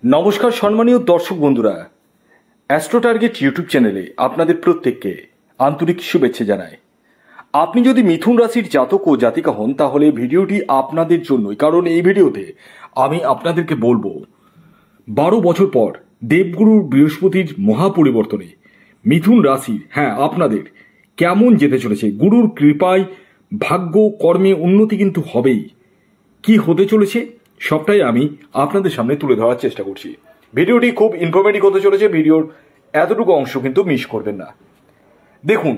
নমস্কার সম্মানীয় দর্শক বন্ধুরা, অ্যাস্ট্রো টার্গেট ইউটিউব চ্যানেলে আপনাদের প্রত্যেককে আন্তরিক শুভেচ্ছা জানাই। আপনি যদি মিথুন রাশির জাতক ও জাতিকা হন তাহলে ভিডিওটি আপনাদের জন্যই, কারণ এই ভিডিওতে আমি আপনাদেরকে বলবো 12 বছর পর দেবগুরু বৃহস্পতির মহাপরিবর্তনে মিথুন রাশির আপনাদের কেমন যেতে চলেছে। গুরুর কৃপায় ভাগ্য কর্মে উন্নতি কিন্তু হবেই। কি হতে চলেছে সবটাই আমি আপনাদের সামনে তুলে ধরার চেষ্টা করছি। ভিডিওটি খুব ইনফরমেটিভ হতে চলেছে, ভিডিওর এতটুকু অংশ কিন্তু মিস করবেন না। দেখুন,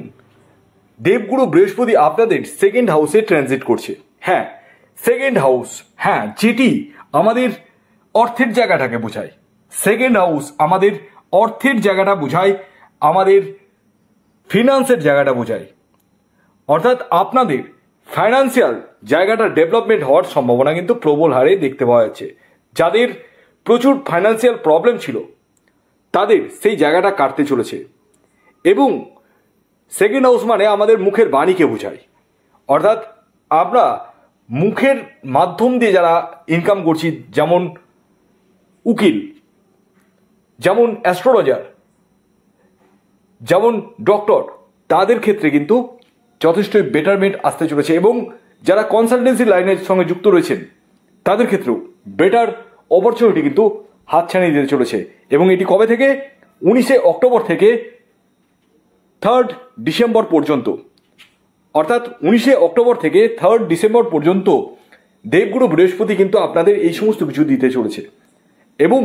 দেবগুরু বৃহস্পতি আপনাদের সেকেন্ড হাউসে ট্রানজিট করছে। সেকেন্ড হাউস, যেটি আমাদের অর্থের জায়গাটাকে বোঝায়। সেকেন্ড হাউস আমাদের অর্থের জায়গাটা বোঝায়, আমাদের ফিনান্সের জায়গাটা বোঝায়। অর্থাৎ আপনাদের ফাইন্যান্সিয়াল জায়গাটা ডেভেলপমেন্ট হওয়ার সম্ভাবনা কিন্তু প্রবল হারে দেখতে পাওয়া যাচ্ছে। যাদের প্রচুর ফাইন্যান্সিয়াল প্রবলেম ছিল তাদের সেই জায়গাটা কাটতে চলেছে। এবং সেকেন্ড হাউস মানে আমাদের মুখের বাণীকে বোঝায়। অর্থাৎ আমরা মুখের মাধ্যম দিয়ে যারা ইনকাম করছি, যেমন উকিল, যেমন অ্যাস্ট্রোলজার, যেমন ডক্টর, তাদের ক্ষেত্রে কিন্তু যথেষ্ট বেটারমেন্ট আসতে চলেছে। এবং যারা কনসালটেন্সি লাইনের সঙ্গে যুক্ত রয়েছেন তাদের ক্ষেত্রেও বেটার অপরচুনিটি কিন্তু হাতছানি দিতে চলেছে। এবং এটি কবে থেকে? 19শে অক্টোবর থেকে 3rd ডিসেম্বর পর্যন্ত। অর্থাৎ 19শে অক্টোবর থেকে 3rd ডিসেম্বর পর্যন্ত দেবগুরু বৃহস্পতি কিন্তু আপনাদের এই সমস্ত কিছু দিতে চলেছে। এবং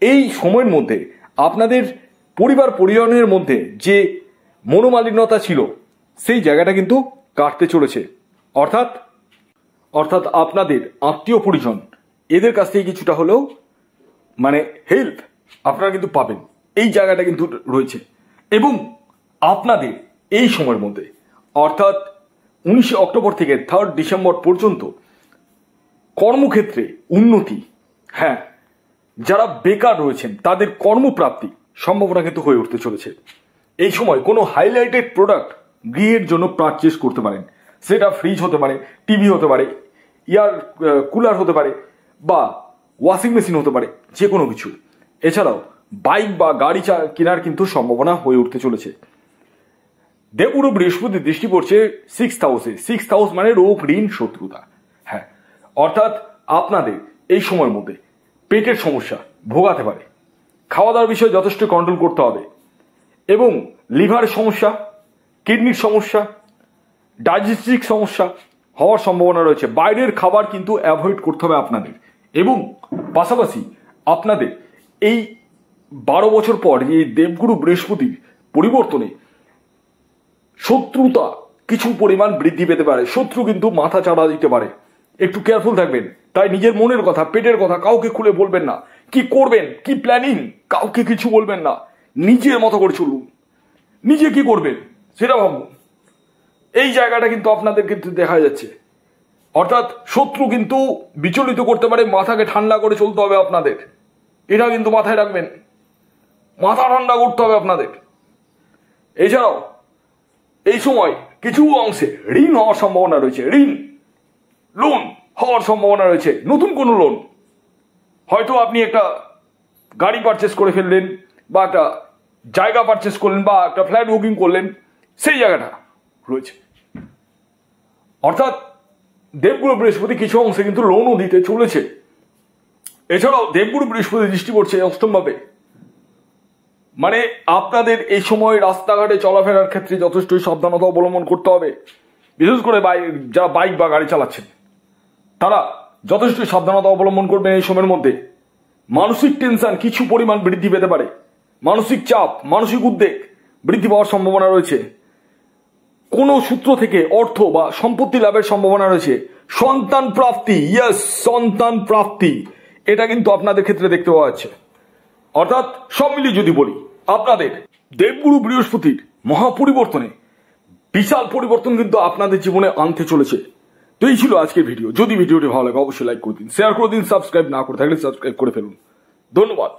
এই সময়ের মধ্যে আপনাদের পরিবার পরিজনের মধ্যে যে মনোমালিন্যতা ছিল সেই জায়গাটা কিন্তু কাটতে চলেছে। অর্থাৎ আপনাদের আত্মীয় পরিজন এদের কাছ থেকে কিছুটা হলেও হেল্প আপনারা কিন্তু পাবেন, এই জায়গাটা কিন্তু রয়েছে। এবং আপনাদের এই সময়ের মধ্যে অর্থাৎ 19শে অক্টোবর থেকে 3rd ডিসেম্বর পর্যন্ত কর্মক্ষেত্রে উন্নতি, যারা বেকার রয়েছেন তাদের কর্মপ্রাপ্তি সম্ভাবনা কিন্তু হয়ে উঠতে চলেছে। এই সময় কোনো হাইলাইটেড প্রোডাক্ট গৃহের জন্য পারচেস করতে পারেন। সেটা ফ্রিজ হতে পারে, টিভি হতে পারে, এয়ার কুলার হতে পারে, বা ওয়াশিং মেশিন হতে পারে, যে কোনো কিছু। এছাড়াও বাইক বা গাড়ি কেনার কিন্তু সম্ভাবনা হয়ে উঠতে চলেছে। দেবগুরু বৃহস্পতির দৃষ্টি পড়ছে 6th হাউসে। 6th হাউস মানে রোগ, ঋণ, শত্রুতা। অর্থাৎ আপনাদের এই সময়ের মধ্যে পেটের সমস্যা ভোগাতে পারে। খাওয়া দাওয়ার বিষয়ে যথেষ্ট কন্ট্রোল করতে হবে। এবং লিভারের সমস্যা, কিডনির সমস্যা, ডাইজেস্টিক সমস্যা হওয়ার সম্ভাবনা রয়েছে। বাইরের খাবার কিন্তু অ্যাভয়েড করতে হবে আপনাদের। এবং পাশাপাশি আপনাদের এই 12 বছর পর এই দেবগুরু বৃহস্পতির পরিবর্তনে শত্রুতা কিছু পরিমাণ বৃদ্ধি পেতে পারে। শত্রু কিন্তু মাথা চাড়া দিতে পারে, একটু কেয়ারফুল থাকবেন। তাই নিজের মনের কথা, পেটের কথা কাউকে খুলে বলবেন না। কি করবেন, কি প্ল্যানিং, কাউকে কিছু বলবেন না। নিজের মতো করে চলুন, নিজে কি করবেন সেটা ভাবুন। এই জায়গাটা কিন্তু আপনাদের ক্ষেত্রে দেখা যাচ্ছে। অর্থাৎ শত্রু কিন্তু বিচলিত করতে পারে, মাথাকে ঠান্ডা করে চলতে হবে আপনাদের। এটা কিন্তু মাথায় রাখবেন, মাথা ঠান্ডা করতে হবে আপনাদের। এছাড়াও এই সময় কিছু অংশে ঋণ হওয়ার সম্ভাবনা রয়েছে। ঋণ, লোন হওয়ার সম্ভাবনা রয়েছে। নতুন কোনো লোন, হয়তো আপনি একটা গাড়ি পারচেস করে ফেললেন, বা একটা জায়গা পারচেস করলেন, বা একটা ফ্ল্যাট বুকিং করলেন, সেই জায়গাটা রয়েছে। অর্থাৎ দেবগুরু বৃহস্পতি কিছু অংশে কিন্তু লোনও দিতে চলেছে। এছাড়াও দেবগুরু বৃহস্পতি দৃষ্টি পড়ছে অষ্টমভাবে। আপনাদের এই সময় রাস্তাঘাটে চলাফেরার ক্ষেত্রে যথেষ্টই সাবধানতা অবলম্বন করতে হবে। বিশেষ করে যারা বাইক বা গাড়ি চালাচ্ছেন তারা যথেষ্টই সাবধানতা অবলম্বন করবেন। এই সময়ের মধ্যে মানসিক টেনশন কিছু পরিমাণ বৃদ্ধি পেতে পারে। মানসিক চাপ, মানসিক উদ্বেগ বৃদ্ধি পাওয়ার সম্ভাবনা রয়েছে। কোনো সূত্র থেকে অর্থ বা সম্পত্তি লাভের সম্ভাবনা রয়েছে। সন্তান প্রাপ্তি, সন্তান প্রাপ্তি, এটা কিন্তু আপনাদের ক্ষেত্রে দেখতে পাওয়া যাচ্ছে। অর্থাৎ সব মিলিয়ে যদি বলি, আপনাদের দেবগুরু বৃহস্পতির মহাপরিবর্তনে বিশাল পরিবর্তন কিন্তু আপনাদের জীবনে আনতে চলেছে। তো এই ছিল আজকের ভিডিও। যদি ভিডিওটি ভালো লাগে অবশ্যই লাইক করে দিন, শেয়ার করে দিন, সাবস্ক্রাইব না করে থাকলে সাবস্ক্রাইব করে ফেলুন। ধন্যবাদ।